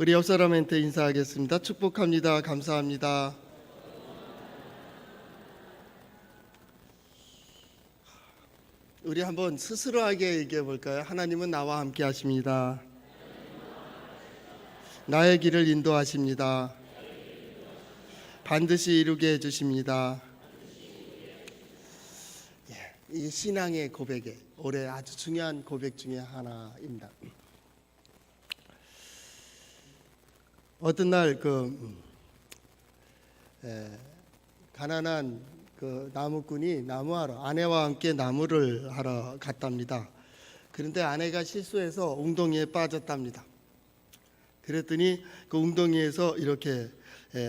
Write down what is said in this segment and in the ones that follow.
우리 옆 사람한테 인사하겠습니다. 축복합니다. 감사합니다. 우리 한번 스스로하게 얘기해 볼까요? 하나님은 나와 함께 하십니다. 나의 길을 인도하십니다. 반드시 이루게 해주십니다. 이 신앙의 고백에 올해 아주 중요한 고백 중에 하나입니다. 어떤 날 가난한 나무꾼이 나무하러 아내와 함께 나무를 하러 갔답니다. 그런데 아내가 실수해서 웅덩이에 빠졌답니다. 그랬더니 그 웅덩이에서 이렇게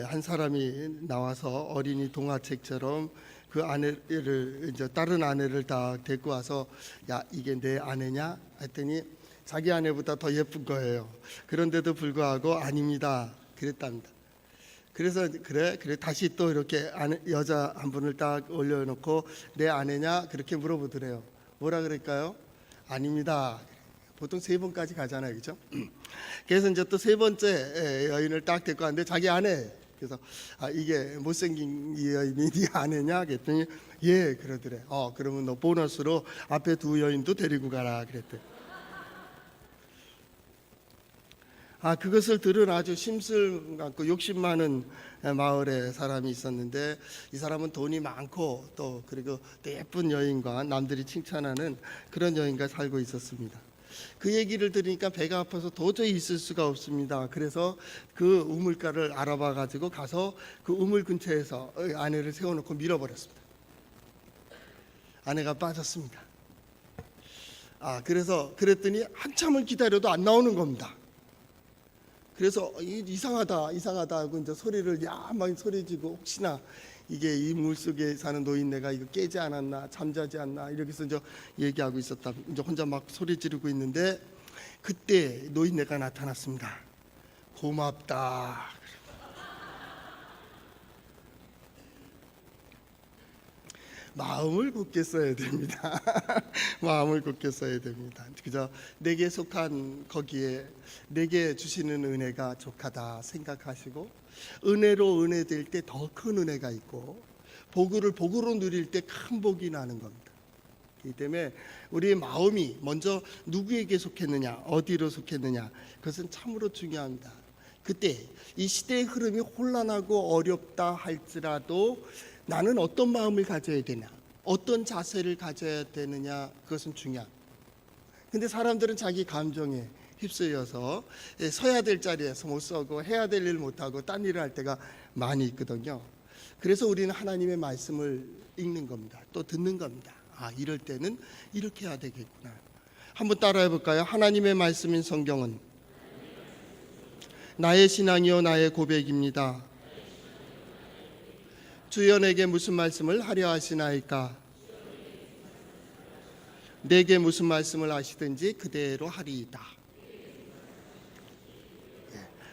한 사람이 나와서 어린이 동화책처럼 그 아내를 이제 다른 아내를 다 데리고 와서 야 이게 내 아내냐 했더니 자기 아내보다 더 예쁜 거예요. 그런데도 불구하고 아닙니다 그랬답니다. 그래서 그래 다시 또 이렇게 여자 한 분을 딱 올려놓고 내 아내냐 그렇게 물어보더래요. 뭐라 그럴까요? 아닙니다. 보통 3번까지 가잖아요, 그렇죠? 그래서 이제 또 3번째 여인을 딱 데리고 왔는데 자기 아내. 그래서 이게 못생긴 이 여인이 네 아내냐 그랬더니 예 그러더래. 그러면 너 보너스로 앞에 2 여인도 데리고 가라 그랬대. 그것을 들은 아주 심술 갖고 욕심 많은 마을에 사람이 있었는데 이 사람은 돈이 많고 또 그리고 또 예쁜 여인과 남들이 칭찬하는 그런 여인과 살고 있었습니다. 그 얘기를 들으니까 배가 아파서 도저히 있을 수가 없습니다. 그래서 그 우물가를 알아봐 가지고 가서 그 우물 근처에서 아내를 세워놓고 밀어버렸습니다. 아내가 빠졌습니다. 그랬더니 한참을 기다려도 안 나오는 겁니다. 그래서 이상하다 하고 이제 소리를 야만 소리지고 혹시나 이게 이 물속에 사는 노인네가 이거 깨지 않았나 잠자지 않나 이렇게 해서 이제 얘기하고 있었다. 이제 혼자 막 소리 지르고 있는데 그때 노인네가 나타났습니다. 고맙다. 마음을 굳게 써야 됩니다. 마음을 굳게 써야 됩니다. 그저 내게 속한 거기에 내게 주시는 은혜가 족하다 생각하시고 은혜로 은혜될 때 더 큰 은혜가 있고 복으로 누릴 때 큰 복이 나는 겁니다. 그렇기 때문에 우리의 마음이 먼저 누구에게 속했느냐 어디로 속했느냐 그것은 참으로 중요합니다. 그때 이 시대의 흐름이 혼란하고 어렵다 할지라도 나는 어떤 마음을 가져야 되냐 어떤 자세를 가져야 되느냐 그것은 중요합니다. 근데 사람들은 자기 감정에 휩쓸려서 서야 될 자리에서 못 서고 해야 될 일 못하고 딴 일을 할 때가 많이 있거든요. 그래서 우리는 하나님의 말씀을 읽는 겁니다. 또 듣는 겁니다. 이럴 때는 이렇게 해야 되겠구나. 한번 따라해 볼까요? 하나님의 말씀인 성경은 나의 신앙이요 나의 고백입니다. 주여 내게 무슨 말씀을 하려 하시나이까? 내게 무슨 말씀을 하시든지 그대로 하리이다.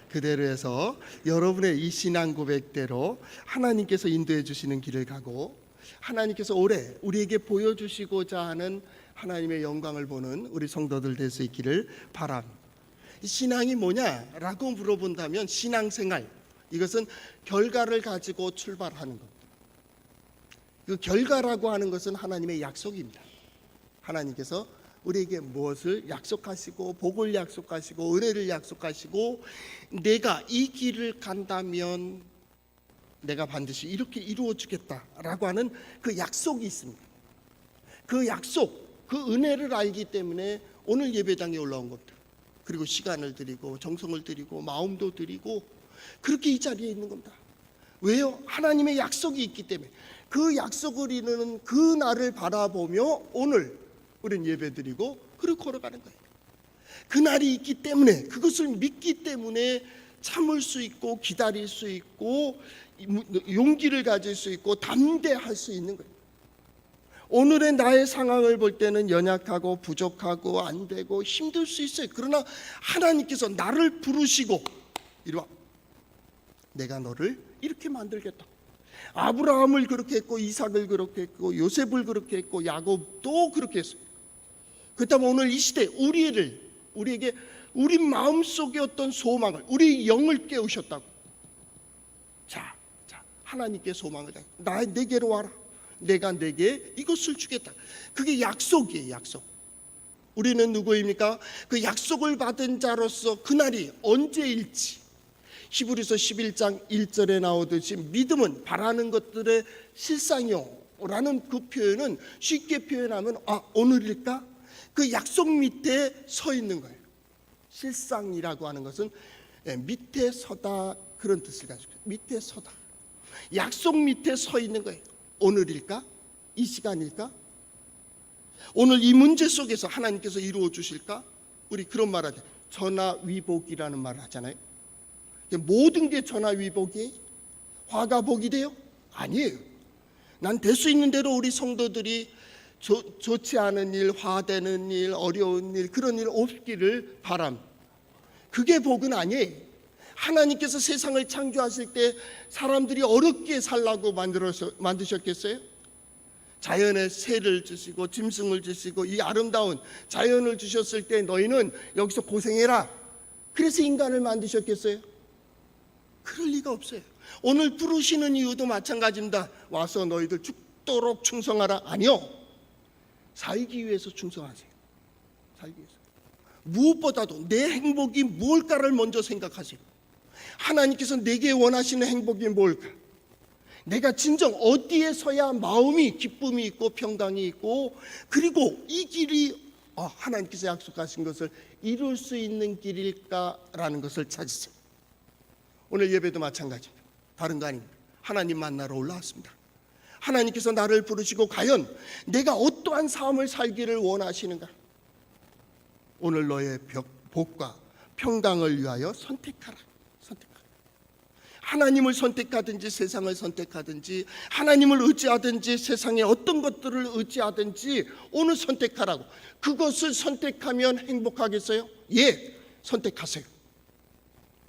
그대로 해서 여러분의 이 신앙 고백대로 하나님께서 인도해 주시는 길을 가고 하나님께서 올해 우리에게 보여주시고자 하는 하나님의 영광을 보는 우리 성도들 될 수 있기를 바랍니다. 신앙이 뭐냐라고 물어본다면 신앙생활 이것은 결과를 가지고 출발하는 겁니다. 그 결과라고 하는 것은 하나님의 약속입니다. 하나님께서 우리에게 무엇을 약속하시고 복을 약속하시고 은혜를 약속하시고 내가 이 길을 간다면 내가 반드시 이렇게 이루어 주겠다라고 하는 그 약속이 있습니다. 그 약속, 그 은혜를 알기 때문에 오늘 예배당에 올라온 겁니다. 그리고 시간을 드리고 정성을 드리고 마음도 드리고 그렇게 이 자리에 있는 겁니다. 왜요? 하나님의 약속이 있기 때문에 그 약속을 이루는 그 날을 바라보며 오늘 우리는 예배드리고 그렇게 걸어가는 거예요. 그 날이 있기 때문에 그것을 믿기 때문에 참을 수 있고 기다릴 수 있고 용기를 가질 수 있고 담대할 수 있는 거예요. 오늘의 나의 상황을 볼 때는 연약하고 부족하고 안 되고 힘들 수 있어요. 그러나 하나님께서 나를 부르시고 이리 와. 내가 너를 이렇게 만들겠다. 아브라함을 그렇게 했고 이삭을 그렇게 했고 요셉을 그렇게 했고 야곱도 그렇게 했어요. 그렇다면 오늘 이 시대 우리에게 우리 마음속에 어떤 소망을, 우리 영을 깨우셨다고. 자, 하나님께 소망을 해. 내게로 와라. 내가 내게 이것을 주겠다. 그게 약속이에요, 약속. 우리는 누구입니까? 그 약속을 받은 자로서 그날이 언제일지, 히브리서 11장 1절에 나오듯이 믿음은 바라는 것들의 실상이요 라는 그 표현은 쉽게 표현하면 오늘일까? 그 약속 밑에 서 있는 거예요. 실상이라고 하는 것은 밑에 서다, 그런 뜻을 가지고 있어요. 밑에 서다, 약속 밑에 서 있는 거예요. 오늘일까? 이 시간일까? 오늘 이 문제 속에서 하나님께서 이루어 주실까? 우리 그런 말 하죠. 전화위복이라는 말을 하잖아요. 모든 게 전화위복이에요? 화가 복이 돼요? 아니에요. 난 될 수 있는 대로 우리 성도들이 좋지 않은 일, 화되는 일, 어려운 일, 그런 일 없기를 바랍니다. 그게 복은 아니에요. 하나님께서 세상을 창조하실 때 사람들이 어렵게 살라고 만드셨겠어요? 자연에 새를 주시고 짐승을 주시고 이 아름다운 자연을 주셨을 때 너희는 여기서 고생해라, 그래서 인간을 만드셨겠어요? 그럴 리가 없어요. 오늘 부르시는 이유도 마찬가지입니다. 와서 너희들 죽도록 충성하라. 아니요, 살기 위해서 충성하세요. 살기 위해서. 무엇보다도 내 행복이 뭘까를 먼저 생각하세요. 하나님께서 내게 원하시는 행복이 뭘까? 내가 진정 어디에 서야 마음이 기쁨이 있고 평강이 있고, 그리고 이 길이 하나님께서 약속하신 것을 이룰 수 있는 길일까라는 것을 찾으세요. 오늘 예배도 마찬가지입니다. 다른 거 아닙니다. 하나님 만나러 올라왔습니다. 하나님께서 나를 부르시고 과연 내가 어떠한 삶을 살기를 원하시는가? 오늘 너의 복과 평강을 위하여 선택하라. 하나님을 선택하든지 세상을 선택하든지, 하나님을 의지하든지 세상의 어떤 것들을 의지하든지 오늘 선택하라고. 그것을 선택하면 행복하겠어요? 예, 선택하세요.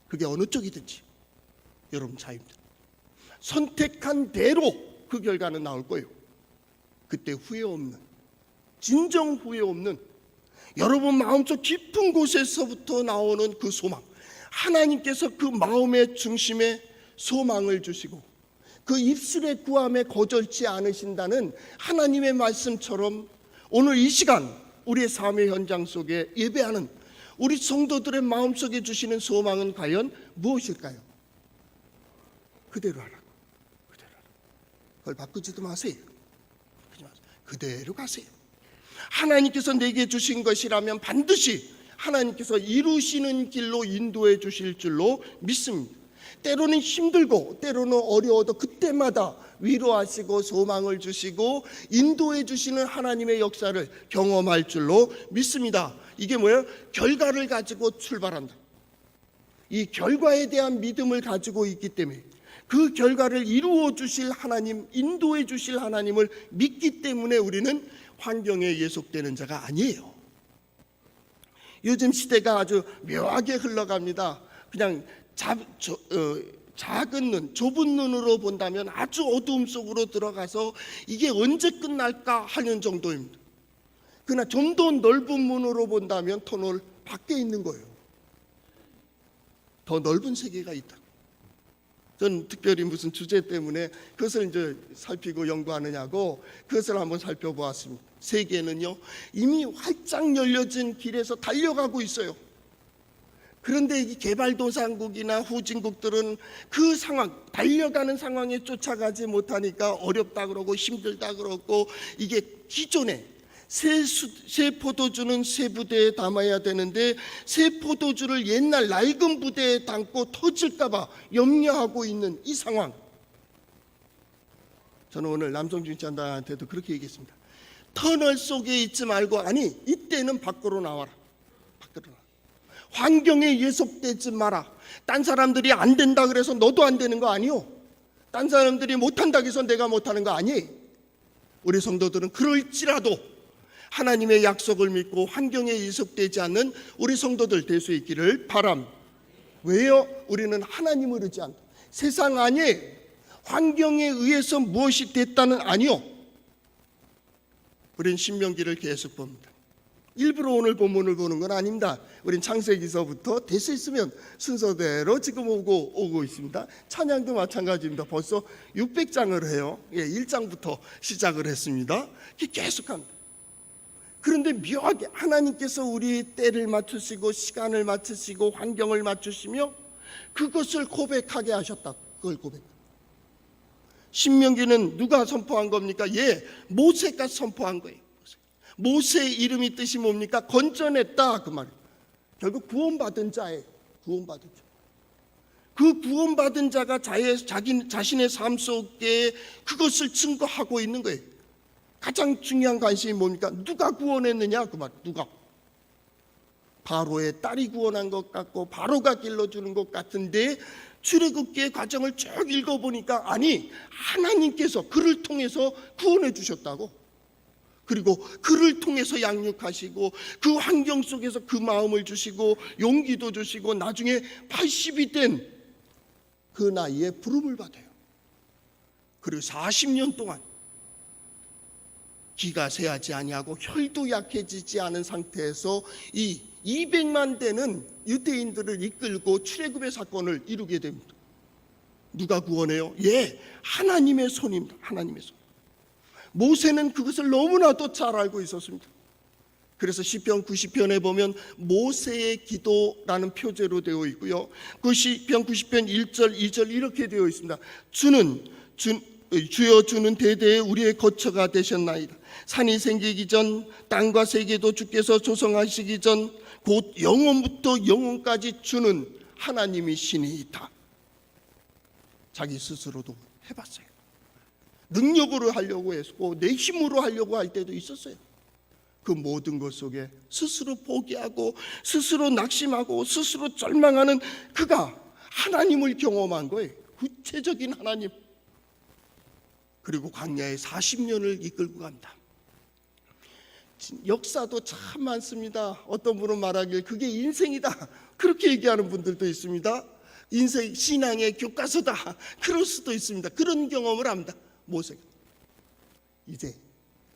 그게 어느 쪽이든지 여러분 자유입니다. 선택한 대로 그 결과는 나올 거예요. 그때 후회 없는, 진정 후회 없는, 여러분 마음속 깊은 곳에서부터 나오는 그 소망, 하나님께서 그 마음의 중심에 소망을 주시고 그 입술의 구함에 거절치 않으신다는 하나님의 말씀처럼 오늘 이 시간 우리의 삶의 현장 속에 예배하는 우리 성도들의 마음속에 주시는 소망은 과연 무엇일까요? 그대로 하라고. 그걸 바꾸지도 마세요. 그대로 가세요. 하나님께서 내게 주신 것이라면 반드시 하나님께서 이루시는 길로 인도해 주실 줄로 믿습니다. 때로는 힘들고 때로는 어려워도 그때마다 위로하시고 소망을 주시고 인도해 주시는 하나님의 역사를 경험할 줄로 믿습니다. 이게 뭐예요? 결과를 가지고 출발한다. 이 결과에 대한 믿음을 가지고 있기 때문에, 그 결과를 이루어 주실 하나님, 인도해 주실 하나님을 믿기 때문에 우리는 환경에 예속되는 자가 아니에요. 요즘 시대가 아주 묘하게 흘러갑니다. 그냥 작은 눈, 좁은 눈으로 본다면 아주 어두움 속으로 들어가서 이게 언제 끝날까 하는 정도입니다. 그러나 좀 더 넓은 문으로 본다면 터널 밖에 있는 거예요. 더 넓은 세계가 있다. 저는 특별히 무슨 주제 때문에 그것을 이제 살피고 연구하느냐고 그것을 한번 살펴보았습니다. 세계는요 이미 활짝 열려진 길에서 달려가고 있어요. 그런데 이 개발도상국이나 후진국들은 그 상황, 달려가는 상황에 쫓아가지 못하니까 어렵다 그러고 힘들다 그러고, 이게 기존에 새 포도주는 새 부대에 담아야 되는데 새 포도주를 옛날 낡은 부대에 담고 터질까 봐 염려하고 있는 이 상황. 저는 오늘 남성주의 전단한테도 그렇게 얘기했습니다. 터널 속에 있지 말고, 아니 이때는 밖으로 나와라. 밖으로 나와. 환경에 예속되지 마라. 딴 사람들이 안 된다 그래서 너도 안 되는 거 아니요. 딴 사람들이 못한다 해서 내가 못하는 거 아니에요. 우리 성도들은 그럴지라도 하나님의 약속을 믿고 환경에 예속되지 않는 우리 성도들 될 수 있기를 바랍니다. 왜요? 우리는 하나님을 의지한다. 세상 아니에요. 환경에 의해서 무엇이 됐다는 아니요. 우리는 신명기를 계속 봅니다. 일부러 오늘 본문을 보는 건 아닙니다. 우린 창세기서부터 될 수 있으면 순서대로 지금 오고 있습니다. 찬양도 마찬가지입니다. 벌써 600장을 해요. 1장부터 시작을 했습니다. 계속합니다. 그런데 묘하게 하나님께서 우리 때를 맞추시고 시간을 맞추시고 환경을 맞추시며 그것을 고백하게 하셨다. 그걸 고백. 신명기는 누가 선포한 겁니까? 모세가 선포한 거예요. 모세의 이름이 뜻이 뭡니까? 건져냈다 그 말이에요. 결국 구원받은 자예요. 구원받은 자. 그 구원받은 자가 자신의 삶 속에 그것을 증거하고 있는 거예요. 가장 중요한 관심이 뭡니까? 누가 구원했느냐 그 말. 누가? 바로의 딸이 구원한 것 같고 바로가 길러주는 것 같은데 출애굽기의 과정을 쭉 읽어보니까 아니 하나님께서 그를 통해서 구원해 주셨다고. 그리고 그를 통해서 양육하시고 그 환경 속에서 그 마음을 주시고 용기도 주시고 나중에 80이 된 그 나이에 부름을 받아요. 그리고 40년 동안 기가 새하지 아니하고 혈도 약해지지 않은 상태에서 이 200만 되는 유대인들을 이끌고 출애굽의 사건을 이루게 됩니다. 누가 구원해요? 하나님의 손입니다. 하나님의 손. 모세는 그것을 너무나도 잘 알고 있었습니다. 그래서 시편 90편에 보면 모세의 기도라는 표제로 되어 있고요. 그 시편 90편 1절 2절 이렇게 되어 있습니다. 주여 주는 대대에 우리의 거처가 되셨나이다. 산이 생기기 전 땅과 세계도 주께서 조성하시기 전 곧 영원부터 영원까지 주는 하나님이시니이다. 자기 스스로도 해봤어요. 능력으로 하려고 했고 내 힘으로 하려고 할 때도 있었어요. 그 모든 것 속에 스스로 포기하고 스스로 낙심하고 스스로 절망하는 그가 하나님을 경험한 거예요. 구체적인 하나님. 그리고 광야에 40년을 이끌고 갑니다. 역사도 참 많습니다. 어떤 분은 말하길 그게 인생이다 그렇게 얘기하는 분들도 있습니다. 인생 신앙의 교과서다 그럴 수도 있습니다. 그런 경험을 합니다. 모세가 이제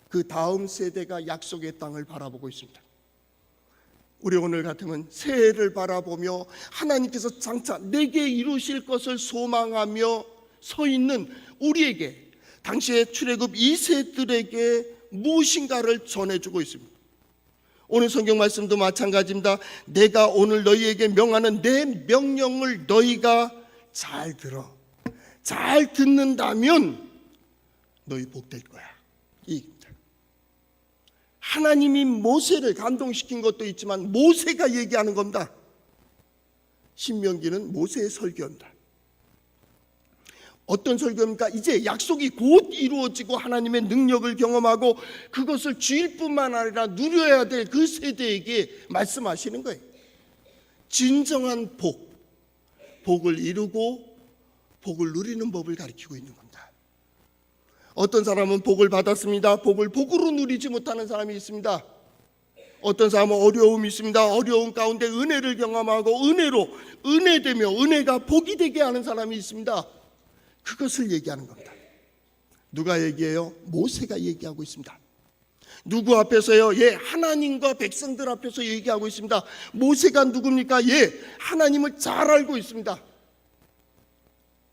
그 다음 세대가 약속의 땅을 바라보고 있습니다. 우리 오늘 같으면 새해를 바라보며 하나님께서 장차 내게 이루실 것을 소망하며 서 있는 우리에게 당시의 출애굽 2세들에게 무엇인가를 전해주고 있습니다. 오늘 성경 말씀도 마찬가지입니다. 내가 오늘 너희에게 명하는 내 명령을 너희가 잘 들어 잘 듣는다면 너희 복될 거야. 이입니다. 하나님이 모세를 감동시킨 것도 있지만 모세가 얘기하는 겁니다. 신명기는 모세의 설교입니다. 어떤 설교입니까? 이제 약속이 곧 이루어지고 하나님의 능력을 경험하고 그것을 주일 뿐만 아니라 누려야 될 그 세대에게 말씀하시는 거예요. 진정한 복을 이루고 복을 누리는 법을 가르치고 있는 겁니다. 어떤 사람은 복을 받았습니다. 복을 복으로 누리지 못하는 사람이 있습니다. 어떤 사람은 어려움이 있습니다. 어려움 가운데 은혜를 경험하고 은혜로 은혜되며 은혜가 복이 되게 하는 사람이 있습니다. 그것을 얘기하는 겁니다. 누가 얘기해요? 모세가 얘기하고 있습니다. 누구 앞에서요? 하나님과 백성들 앞에서 얘기하고 있습니다. 모세가 누굽니까? 하나님을 잘 알고 있습니다.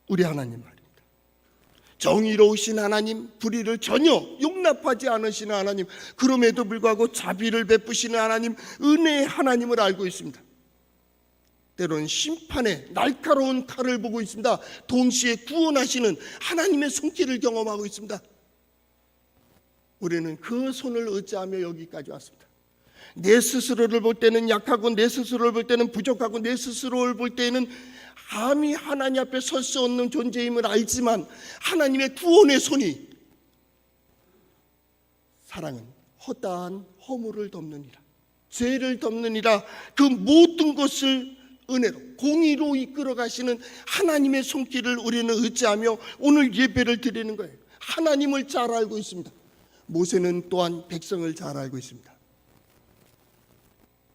우리 하나님 말입니다. 정의로우신 하나님, 불의를 전혀 용납하지 않으시는 하나님, 그럼에도 불구하고 자비를 베푸시는 하나님, 은혜의 하나님을 알고 있습니다. 때로는 심판의 날카로운 칼을 보고 있습니다. 동시에 구원하시는 하나님의 손길을 경험하고 있습니다. 우리는 그 손을 의지하며 여기까지 왔습니다. 내 스스로를 볼 때는 약하고 내 스스로를 볼 때는 부족하고 내 스스로를 볼 때는 감히 하나님 앞에 설 수 없는 존재임을 알지만 하나님의 구원의 손이 사랑은 허다한 허물을 덮느니라, 죄를 덮느니라, 그 모든 것을 은혜로 공의로 이끌어 가시는 하나님의 손길을 우리는 의지하며 오늘 예배를 드리는 거예요. 하나님을 잘 알고 있습니다. 모세는 또한 백성을 잘 알고 있습니다.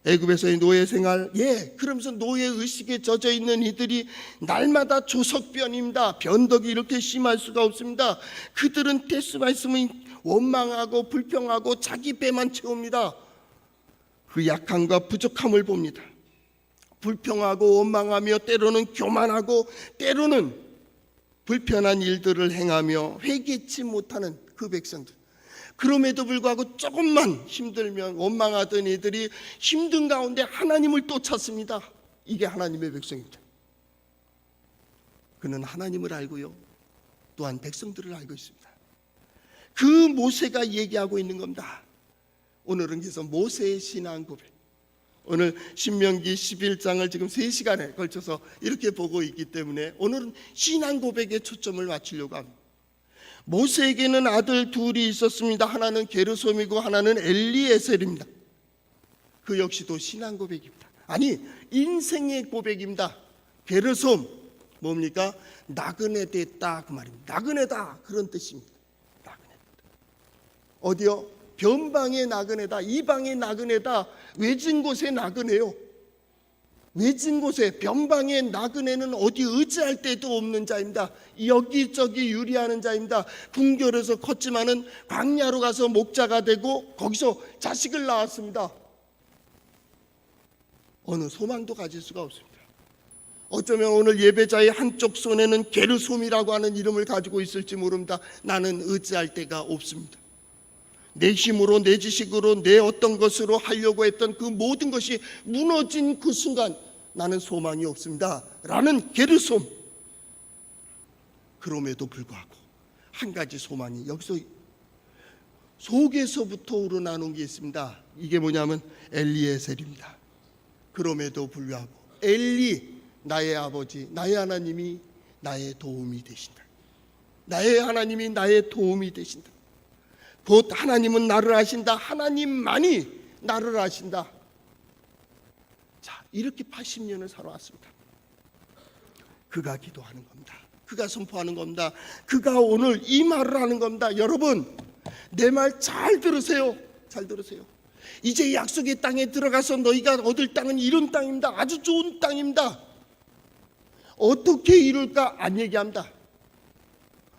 애굽에서의 노예 생활, 그러면서 노예 의식에 젖어 있는 이들이 날마다 조석변입니다. 변덕이 이렇게 심할 수가 없습니다. 그들은 말씀이 원망하고 불평하고 자기 배만 채웁니다. 그 약함과 부족함을 봅니다. 불평하고 원망하며 때로는 교만하고 때로는 불편한 일들을 행하며 회개치 못하는 그 백성들. 그럼에도 불구하고 조금만 힘들면 원망하던 이들이 힘든 가운데 하나님을 또 찾습니다. 이게 하나님의 백성입니다. 그는 하나님을 알고요, 또한 백성들을 알고 있습니다. 그 모세가 얘기하고 있는 겁니다. 오늘은 그래서 모세의 신앙 고백, 오늘 신명기 11장을 지금 3시간에 걸쳐서 이렇게 보고 있기 때문에 오늘은 신앙 고백에 초점을 맞추려고 합니다. 모세에게는 아들 둘이 있었습니다. 하나는 게르솜이고 하나는 엘리에셀입니다. 그 역시도 신앙 고백입니다. 아니, 인생의 고백입니다. 게르솜 뭡니까? 나그네 됐다 그 말입니다. 나그네다 그런 뜻입니다. 나그네. 어디요? 변방의 나그네다, 이방의 나그네다, 외진 곳의 나그네요. 외진 곳에, 변방의 나그네는 어디 의지할 데도 없는 자입니다. 여기저기 유리하는 자입니다. 궁궐에서 컸지만은 광야로 가서 목자가 되고 거기서 자식을 낳았습니다. 어느 소망도 가질 수가 없습니다. 어쩌면 오늘 예배자의 한쪽 손에는 게르솜이라고 하는 이름을 가지고 있을지 모릅니다. 나는 의지할 데가 없습니다. 내 힘으로, 내 지식으로, 내 어떤 것으로 하려고 했던 그 모든 것이 무너진 그 순간 나는 소망이 없습니다 라는 게르솜. 그럼에도 불구하고 한 가지 소망이 여기서 속에서부터 우러나오는 게 있습니다. 이게 뭐냐면 엘리에셀입니다. 그럼에도 불구하고 엘리, 나의 아버지, 나의 하나님이 나의 도움이 되신다. 나의 하나님이 나의 도움이 되신다. 곧 하나님은 나를 아신다. 하나님만이 나를 아신다. 자, 이렇게 80년을 살아왔습니다. 그가 기도하는 겁니다. 그가 선포하는 겁니다. 그가 오늘 이 말을 하는 겁니다. 여러분, 내 말 잘 들으세요. 잘 들으세요. 이제 약속의 땅에 들어가서 너희가 얻을 땅은 이런 땅입니다. 아주 좋은 땅입니다. 어떻게 이룰까 안 얘기합니다.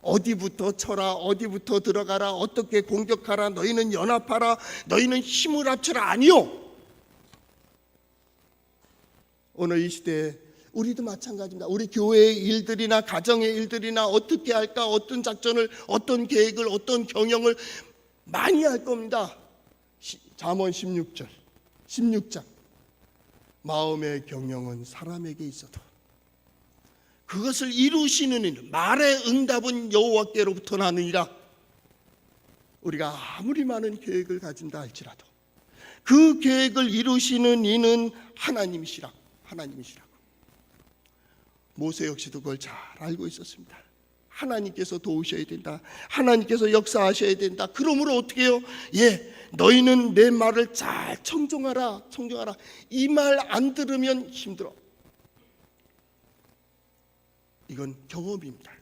어디부터 쳐라, 어디부터 들어가라, 어떻게 공격하라, 너희는 연합하라, 너희는 힘을 합쳐라, 아니요. 오늘 이 시대에 우리도 마찬가지입니다. 우리 교회의 일들이나 가정의 일들이나 어떻게 할까, 어떤 작전을, 어떤 계획을, 어떤 경영을 많이 할 겁니다. 잠언 16장 마음의 경영은 사람에게 있어도 그것을 이루시는 일, 말의 응답은 여호와께로부터 나느니라. 우리가 아무리 많은 계획을 가진다 할지라도 그 계획을 이루시는 이는 하나님이시라고. 모세 역시도 그걸 잘 알고 있었습니다. 하나님께서 도우셔야 된다. 하나님께서 역사하셔야 된다. 그러므로 어떻게 해요? 너희는 내 말을 잘 청종하라. 이 말 안 들으면 힘들어. 이건 경험입니다.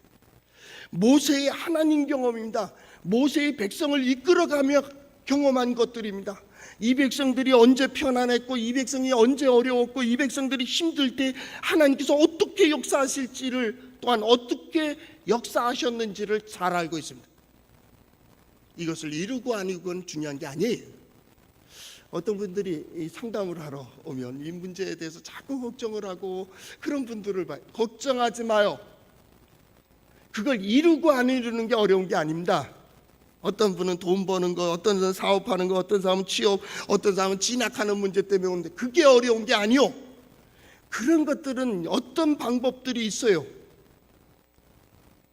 모세의 하나님 경험입니다. 모세의 백성을 이끌어가며 경험한 것들입니다. 이 백성들이 언제 편안했고, 이 백성이 언제 어려웠고, 이 백성들이 힘들 때 하나님께서 어떻게 역사하실지를, 또한 어떻게 역사하셨는지를 잘 알고 있습니다. 이것을 이루고 안 이루고는 중요한 게 아니에요. 어떤 분들이 이 상담을 하러 오면 이 문제에 대해서 자꾸 걱정을 하고 그런 분들을 봐요. 걱정하지 마요. 그걸 이루고 안 이루는 게 어려운 게 아닙니다. 어떤 분은 돈 버는 거, 어떤 사람은 사업하는 거, 어떤 사람은 취업, 어떤 사람은 진학하는 문제 때문에 오는데 그게 어려운 게 아니요. 그런 것들은 어떤 방법들이 있어요.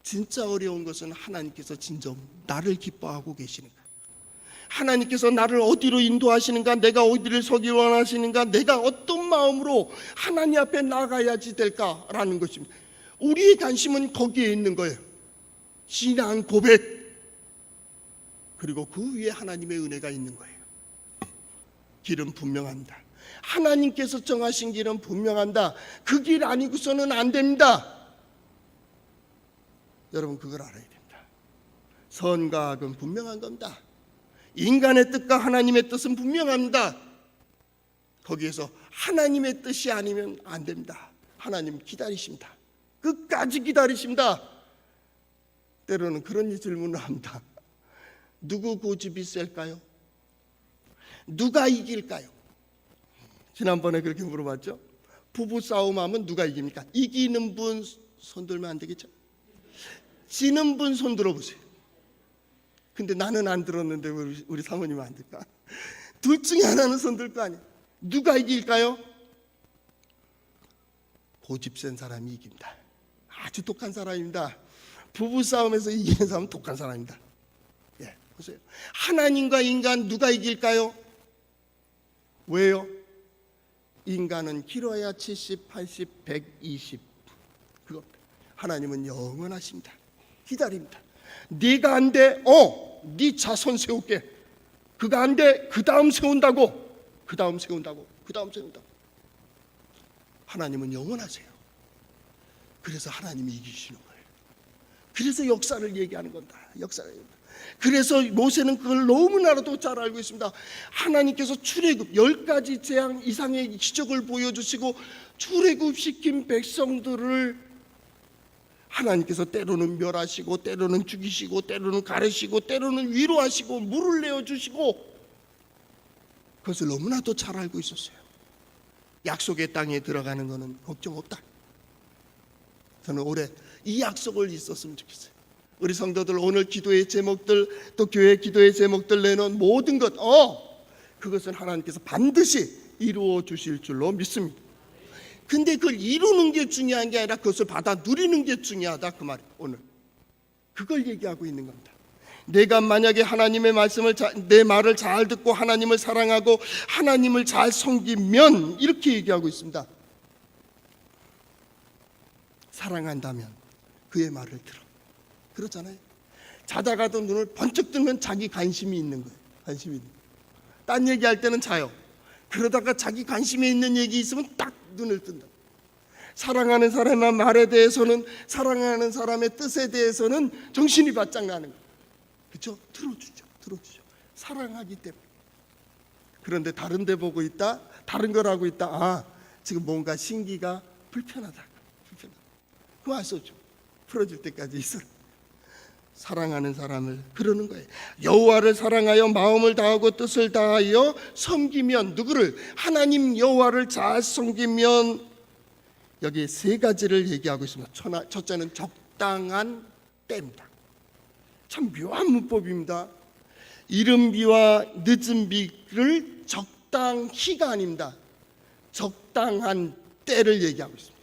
진짜 어려운 것은 하나님께서 진정 나를 기뻐하고 계시는가, 하나님께서 나를 어디로 인도하시는가, 내가 어디를 서기 원하시는가, 내가 어떤 마음으로 하나님 앞에 나가야지 될까라는 것입니다. 우리의 관심은 거기에 있는 거예요. 신앙 고백, 그리고 그 위에 하나님의 은혜가 있는 거예요. 길은 분명합니다. 하나님께서 정하신 길은 분명한다. 그 길 아니고서는 안 됩니다. 여러분, 그걸 알아야 됩니다. 선과 악은 분명한 겁니다. 인간의 뜻과 하나님의 뜻은 분명합니다. 거기에서 하나님의 뜻이 아니면 안 됩니다. 하나님 기다리십니다. 끝까지 기다리십니다. 때로는 그런 질문을 합니다. 누구 고집이 셀까요? 누가 이길까요? 지난번에 그렇게 물어봤죠. 부부 싸움하면 누가 이깁니까? 이기는 분 손 들면 안 되겠죠? 지는 분 손 들어보세요. 근데 나는 안 들었는데 우리 사모님은 안 들까? 둘 중에 하나는 손 들 거 아니에요. 누가 이길까요? 고집센 사람이 이깁니다. 아주 독한 사람입니다. 부부 싸움에서 이기는 사람은 독한 사람입니다. 예, 보세요. 하나님과 인간 누가 이길까요? 왜요? 인간은 길어야 70, 80, 120. 그거 하나님은 영원하십니다. 기다립니다. 네가 안 돼? 네 자손 세울게. 그가 안 돼? 그 다음 세운다고. 그 다음 세운다고. 그 다음 세운다고. 하나님은 영원하세요. 그래서 하나님이 이기시는 거예요. 그래서 역사를 얘기하는 건다. 역사를. 그래서 모세는 그걸 너무나도 잘 알고 있습니다. 하나님께서 출애굽 10가지 재앙 이상의 기적을 보여주시고 출애굽시킨 백성들을 하나님께서 때로는 멸하시고 때로는 죽이시고 때로는 가르시고 때로는 위로하시고 물을 내어주시고 그것을 너무나도 잘 알고 있었어요. 약속의 땅에 들어가는 것은 걱정 없다. 저는 올해 이 약속을 있었으면 좋겠어요. 우리 성도들 오늘 기도의 제목들 또 교회 기도의 제목들 내놓은 모든 것 그것은 하나님께서 반드시 이루어 주실 줄로 믿습니다. 근데 그걸 이루는 게 중요한 게 아니라 그것을 받아 누리는 게 중요하다 그 말이에요. 오늘 그걸 얘기하고 있는 겁니다. 내가 만약에 하나님의 말씀을 내 말을 잘 듣고 하나님을 사랑하고 하나님을 잘 섬기면 이렇게 얘기하고 있습니다. 사랑한다면 그의 말을 들어. 그렇잖아요. 자다가도 눈을 번쩍 뜨면 자기 관심이 있는 거예요. 관심이 있는 거예요. 딴 얘기할 때는 자요. 그러다가 자기 관심에 있는 얘기 있으면 딱 눈을 뜬다. 사랑하는 사람의 말에 대해서는 사랑하는 사람의 뜻에 대해서는 정신이 바짝 나는 거예요. 그렇죠? 들어주죠. 사랑하기 때문에. 그런데 다른 데 보고 있다. 다른 걸 하고 있다. 지금 뭔가 신기가 불편하다. 그럼 알 수 없죠. 풀어질 때까지 있어라. 사랑하는 사람을 그러는 거예요. 여호와를 사랑하여 마음을 다하고 뜻을 다하여 섬기면 누구를? 하나님 여호와를 잘 섬기면 여기 세 가지를 얘기하고 있습니다. 첫째는 적당한 때입니다. 참 묘한 문법입니다. 이른 비와 늦은 비를 적당히가 아닙니다. 적당한 때를 얘기하고 있습니다.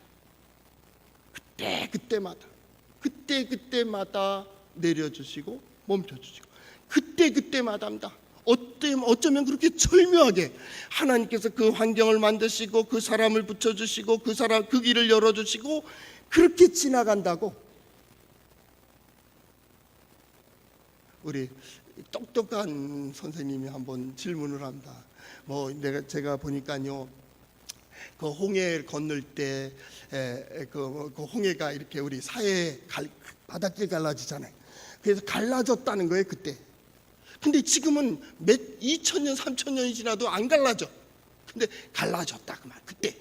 그때마다 내려주시고 멈춰주시고 그때마다입니다. 어쩌면 그렇게 절묘하게 하나님께서 그 환경을 만드시고 그 사람을 붙여주시고 그 길을 열어주시고 그렇게 지나간다고. 우리 똑똑한 선생님이 한번 질문을 합니다. 제가 보니까요, 그 홍해 건널 때 그 홍해가 이렇게 우리 사해 바닷길 갈라지잖아요. 그래서 갈라졌다는 거예요 그때. 근데 지금은 2000년 3000년이 지나도 안 갈라져. 근데 갈라졌다 그 말 그때.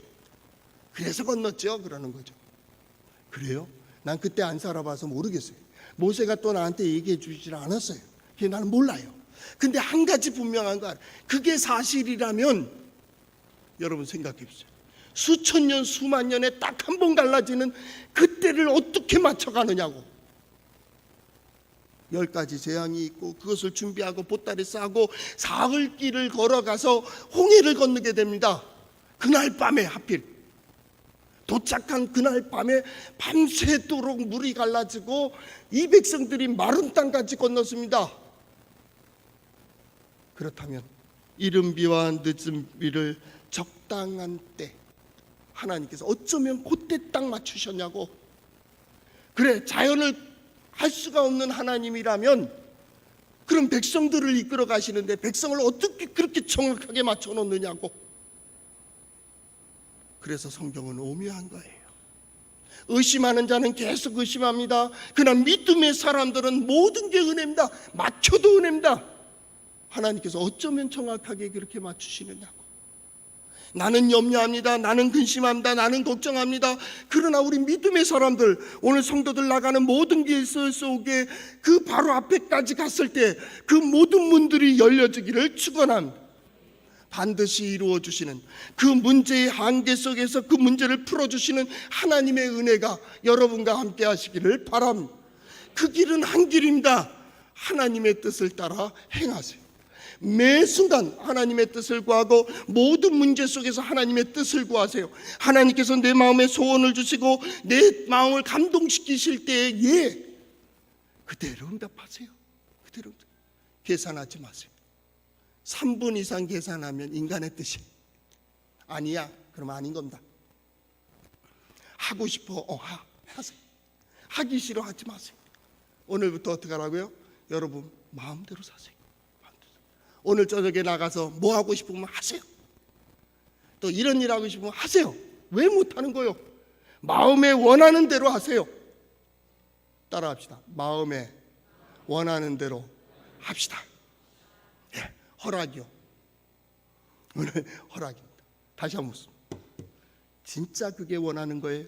그래서 건넜죠 그러는 거죠. 그래요? 난 그때 안 살아봐서 모르겠어요. 모세가 또 나한테 얘기해 주질 않았어요. 그게 나는 몰라요. 근데 한 가지 분명한 거 알아요. 그게 사실이라면 여러분 생각해 보세요. 수천 년 수만 년에 딱 한 번 갈라지는 그때를 어떻게 맞춰가느냐고. 10가지 재앙이 있고 그것을 준비하고 보따리 싸고 사흘길을 걸어가서 홍해를 건너게 됩니다. 그날 밤에 하필 도착한 그날 밤에 밤새도록 물이 갈라지고 이 백성들이 마른 땅까지 건넜습니다. 그렇다면 이른 비와 늦은 비를 적당한 때 하나님께서 어쩌면 그때 딱 맞추셨냐고. 그래, 자연을 할 수가 없는 하나님이라면 그럼 백성들을 이끌어 가시는데 백성을 어떻게 그렇게 정확하게 맞춰 놓느냐고. 그래서 성경은 오묘한 거예요. 의심하는 자는 계속 의심합니다. 그러나 믿음의 사람들은 모든 게 은혜입니다. 맞춰도 은혜입니다. 하나님께서 어쩌면 정확하게 그렇게 맞추시느냐고. 나는 염려합니다. 나는 근심합니다. 나는 걱정합니다. 그러나 우리 믿음의 사람들, 오늘 성도들 나가는 모든 길 속에 그 바로 앞에까지 갔을 때 그 모든 문들이 열려지기를 축원합니다. 반드시 이루어 주시는 그 문제의 한계 속에서 그 문제를 풀어주시는 하나님의 은혜가 여러분과 함께 하시기를 바랍니다. 그 길은 한 길입니다. 하나님의 뜻을 따라 행하세요. 매 순간 하나님의 뜻을 구하고 모든 문제 속에서 하나님의 뜻을 구하세요. 하나님께서 내 마음에 소원을 주시고 내 마음을 감동시키실 때에 예, 그대로 응답하세요. 그대로 계산하지 마세요. 3분 이상 계산하면 인간의 뜻이 아니야, 그러면 아닌 겁니다. 하고 싶어, 하세요. 하기 싫어 하지 마세요. 오늘부터 어떻게 하라고요? 여러분 마음대로 사세요. 오늘 저녁에 나가서 뭐 하고 싶으면 하세요. 또 이런 일 하고 싶으면 하세요. 왜 못하는 거요? 마음에 원하는 대로 하세요. 따라합시다. 마음에 원하는 대로 합시다. 예, 허락이요. 오늘 허락입니다. 다시 한번 묻습니다. 진짜 그게 원하는 거예요?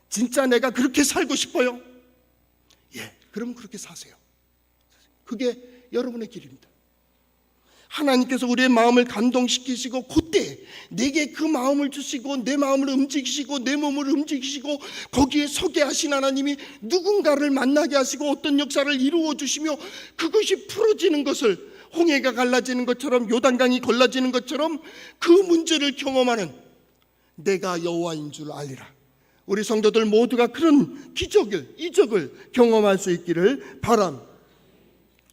진짜 내가 그렇게 살고 싶어요? 예, 그럼 그렇게 사세요. 그게 여러분의 길입니다. 하나님께서 우리의 마음을 감동시키시고 그때 내게 그 마음을 주시고 내 마음을 움직이시고 내 몸을 움직이시고 거기에 서게 하신 하나님이 누군가를 만나게 하시고 어떤 역사를 이루어 주시며 그것이 풀어지는 것을 홍해가 갈라지는 것처럼 요단강이 갈라지는 것처럼 그 문제를 경험하는 내가 여호와인 줄 알리라. 우리 성도들 모두가 그런 기적을 이적을 경험할 수 있기를 바랍니다.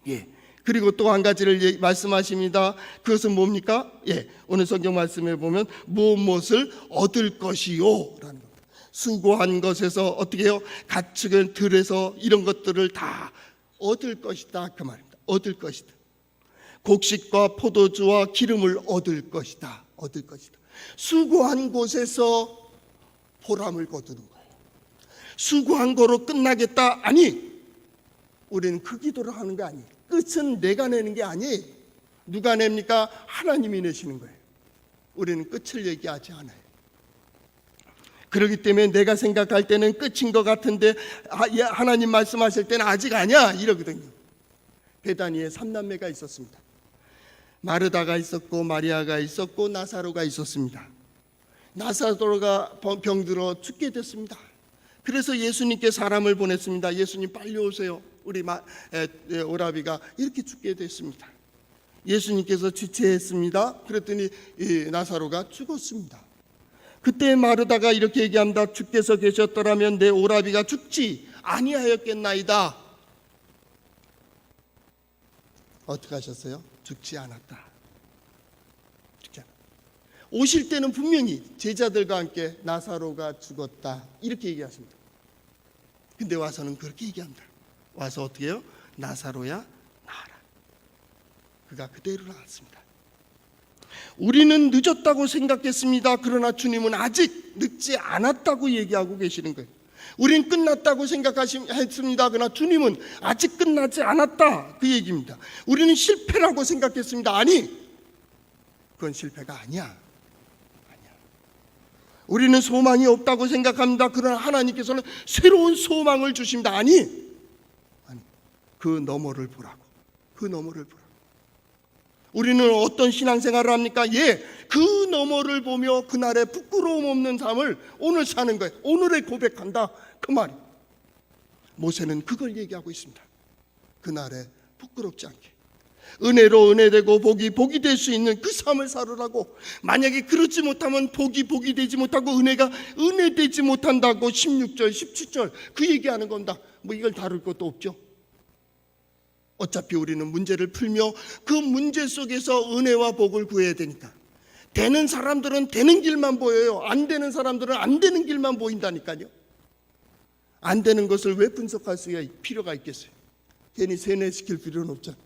예. 그리고 또 한 가지를 말씀하십니다. 그것은 뭡니까? 예. 오늘 성경 말씀에 보면 무엇을 얻을 것이요 라는 겁니다. 수고한 것에서 어떻게 해요? 가축은 들에서 이런 것들을 다 얻을 것이다 그 말입니다. 얻을 것이다. 곡식과 포도주와 기름을 얻을 것이다. 얻을 것이다. 수고한 곳에서 보람을 거두는 거예요. 수고한 거로 끝나겠다? 아니, 우리는 그 기도를 하는 게 아니에요. 끝은 내가 내는 게 아니에요. 누가 냅니까? 하나님이 내시는 거예요. 우리는 끝을 얘기하지 않아요. 그렇기 때문에 내가 생각할 때는 끝인 것 같은데 하나님 말씀하실 때는 아직 아니야 이러거든요. 베다니에 3남매가 있었습니다. 마르다가 있었고 마리아가 있었고 나사로가 있었습니다. 나사로가 병들어 죽게 됐습니다. 그래서 예수님께 사람을 보냈습니다. 예수님 빨리 오세요. 우리 오라비가 이렇게 죽게 됐습니다. 예수님께서 지체했습니다. 그랬더니 나사로가 죽었습니다. 그때 마르다가 이렇게 얘기합니다. 주께서 계셨더라면 내 오라비가 죽지 아니하였겠나이다. 어떻게 하셨어요? 죽지 않았다. 죽지 않았다. 오실 때는 분명히 제자들과 함께 나사로가 죽었다 이렇게 얘기하십니다. 근데 와서는 그렇게 얘기합니다. 와서 어떻게 해요? 나사로야 나아라. 그가 그대로 나았습니다. 우리는 늦었다고 생각했습니다. 그러나 주님은 아직 늦지 않았다고 얘기하고 계시는 거예요. 우리는 끝났다고 생각했습니다. 그러나 주님은 아직 끝나지 않았다 그 얘기입니다. 우리는 실패라고 생각했습니다. 아니, 그건 실패가 아니야. 우리는 소망이 없다고 생각합니다. 그러나 하나님께서는 새로운 소망을 주십니다. 아니, 그 너머를 보라고. 그 너머를 보라고. 우리는 어떤 신앙생활을 합니까? 예, 그 너머를 보며 그날의 부끄러움 없는 삶을 오늘 사는 거예요. 오늘의 고백한다 그 말이. 모세는 그걸 얘기하고 있습니다. 그날에 부끄럽지 않게 은혜로 은혜되고 복이 될 수 있는 그 삶을 살으라고. 만약에 그렇지 못하면 복이 되지 못하고 은혜가 은혜되지 못한다고 16절 17절 그 얘기하는 겁니다. 뭐 이걸 다룰 것도 없죠. 어차피 우리는 문제를 풀며 그 문제 속에서 은혜와 복을 구해야 되니까. 되는 사람들은 되는 길만 보여요. 안 되는 사람들은 안 되는 길만 보인다니까요. 안 되는 것을 왜 분석할 필요가 있겠어요? 괜히 세뇌시킬 필요는 없잖아요.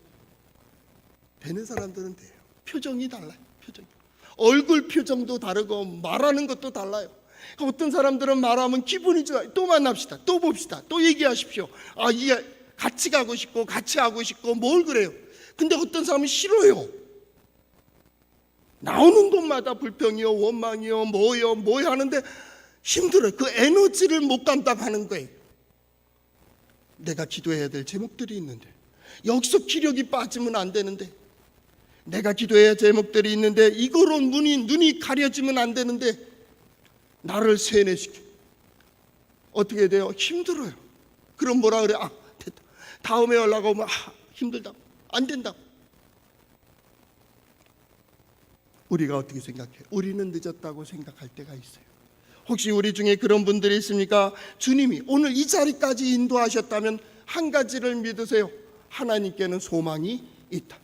되는 사람들은 돼요. 표정이 달라요. 얼굴 표정도 다르고 말하는 것도 달라요. 어떤 사람들은 말하면 기분이 좋아요. 또 만납시다. 또 봅시다. 또 얘기하십시오. 같이 가고 싶고 같이 하고 싶고 뭘 그래요. 근데 어떤 사람은 싫어요. 나오는 곳마다 불평이요 원망이요 뭐요 하는데 힘들어요. 그 에너지를 못 감당하는 거예요. 내가 기도해야 될 제목들이 있는데 여기서 기력이 빠지면 안 되는데 내가 기도해야 제목들이 있는데 이거로 눈이 가려지면 안 되는데 나를 세뇌시켜. 어떻게 돼요? 힘들어요. 그럼 뭐라 그래? 됐다. 다음에 연락 오면 힘들다고, 안 된다고. 우리가 어떻게 생각해요? 우리는 늦었다고 생각할 때가 있어요. 혹시 우리 중에 그런 분들이 있습니까? 주님이 오늘 이 자리까지 인도하셨다면 한 가지를 믿으세요. 하나님께는 소망이 있다.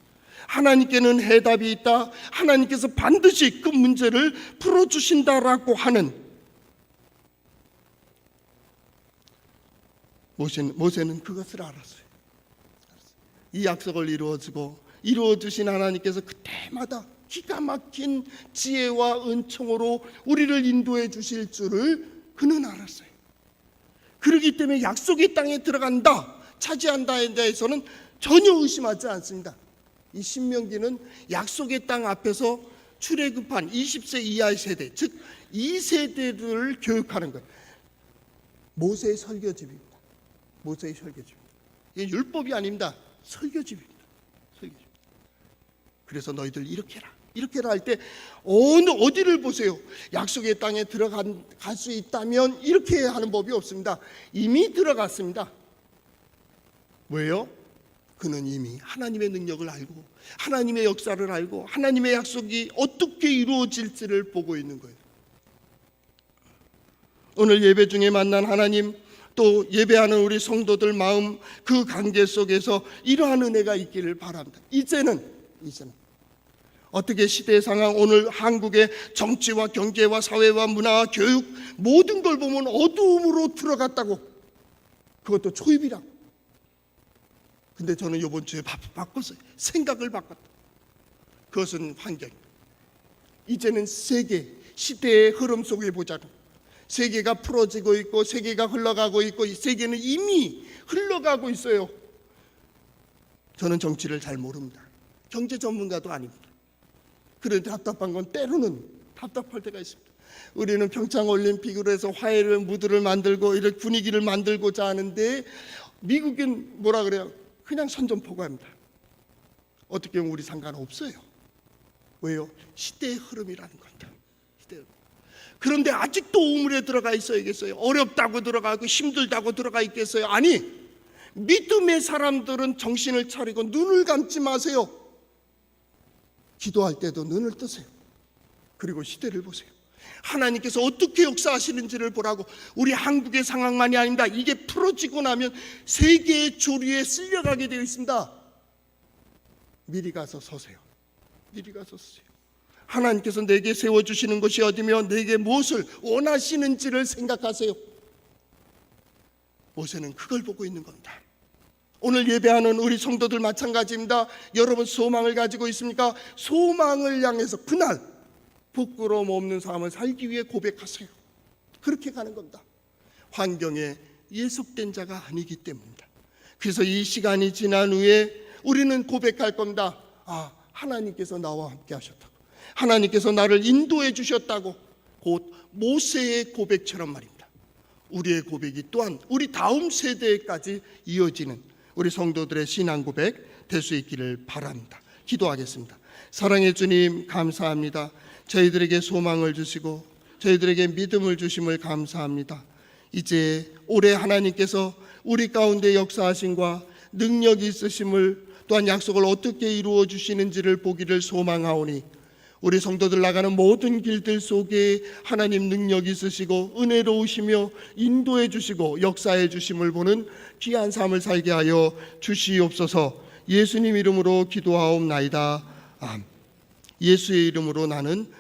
하나님께는 해답이 있다. 하나님께서 반드시 그 문제를 풀어주신다라고 하는, 모세는 그것을 알았어요. 이 약속을 이루어주신 하나님께서 그때마다 기가 막힌 지혜와 은총으로 우리를 인도해 주실 줄을 그는 알았어요. 그렇기 때문에 약속의 땅에 들어간다, 차지한다에 대해서는 전혀 의심하지 않습니다. 이 신명기는 약속의 땅 앞에서 출애굽한 20세 이하의 세대, 즉 2세대를 교육하는 거예요. 모세의 설교집입니다. 모세의 설교집입니다. 이게 율법이 아닙니다. 설교집입니다. 설교집. 그래서 너희들 이렇게 해라, 이렇게 해라 할 때 어디를 보세요? 약속의 땅에 갈 수 있다면 이렇게 하는 법이 없습니다. 이미 들어갔습니다. 왜요? 그는 이미 하나님의 능력을 알고 하나님의 역사를 알고 하나님의 약속이 어떻게 이루어질지를 보고 있는 거예요. 오늘 예배 중에 만난 하나님, 또 예배하는 우리 성도들 마음, 그 관계 속에서 이러한 은혜가 있기를 바랍니다. 이제는 어떻게 시대 상황, 오늘 한국의 정치와 경제와 사회와 문화와 교육 모든 걸 보면 어두움으로 들어갔다고, 그것도 초입이라고. 근데 저는 이번 주에 바꿨어요. 생각을 바꿨다. 그것은 환경입니다. 이제는 세계 시대의 흐름 속에 보자는, 세계가 풀어지고 있고 세계가 흘러가고 있고 세계는 이미 흘러가고 있어요. 저는 정치를 잘 모릅니다. 경제 전문가도 아닙니다. 그런데 답답한 건 때로는 답답할 때가 있습니다. 우리는 평창올림픽으로 해서 화해를, 무드를 만들고 이런 분위기를 만들고자 하는데 미국은 뭐라 그래요? 그냥 선전포고합니다. 어떻게 보면 우리 상관없어요. 왜요? 시대의 흐름이라는 겁니다. 시대의 흐름. 그런데 아직도 우물에 들어가 있어야겠어요? 어렵다고 들어가고 힘들다고 들어가 있겠어요? 아니, 믿음의 사람들은 정신을 차리고 눈을 감지 마세요. 기도할 때도 눈을 뜨세요. 그리고 시대를 보세요. 하나님께서 어떻게 역사하시는지를 보라고. 우리 한국의 상황만이 아닙니다. 이게 풀어지고 나면 세계의 조류에 쓸려가게 되어 있습니다. 미리 가서 서세요. 미리 가서 서세요. 하나님께서 내게 세워주시는 것이 어디며 내게 무엇을 원하시는지를 생각하세요. 모세는 그걸 보고 있는 겁니다. 오늘 예배하는 우리 성도들 마찬가지입니다. 여러분 소망을 가지고 있습니까? 소망을 향해서 그날 부끄러움 없는 삶을 살기 위해 고백하세요. 그렇게 가는 겁니다. 환경에 예속된 자가 아니기 때문입니다. 그래서 이 시간이 지난 후에 우리는 고백할 겁니다. 하나님께서 나와 함께 하셨다고, 하나님께서 나를 인도해 주셨다고. 곧 모세의 고백처럼 말입니다. 우리의 고백이 또한 우리 다음 세대까지 이어지는 우리 성도들의 신앙 고백 될 수 있기를 바랍니다. 기도하겠습니다. 사랑의 주님, 감사합니다. 저희들에게 소망을 주시고 저희들에게 믿음을 주심을 감사합니다. 이제 올해 하나님께서 우리 가운데 역사하심과 능력이 있으심을, 또한 약속을 어떻게 이루어 주시는지를 보기를 소망하오니 우리 성도들 나가는 모든 길들 속에 하나님 능력이 있으시고 은혜로우시며 인도해 주시고 역사해 주심을 보는 귀한 삶을 살게 하여 주시옵소서. 예수님 이름으로 기도하옵나이다. 예수의 이름으로 나는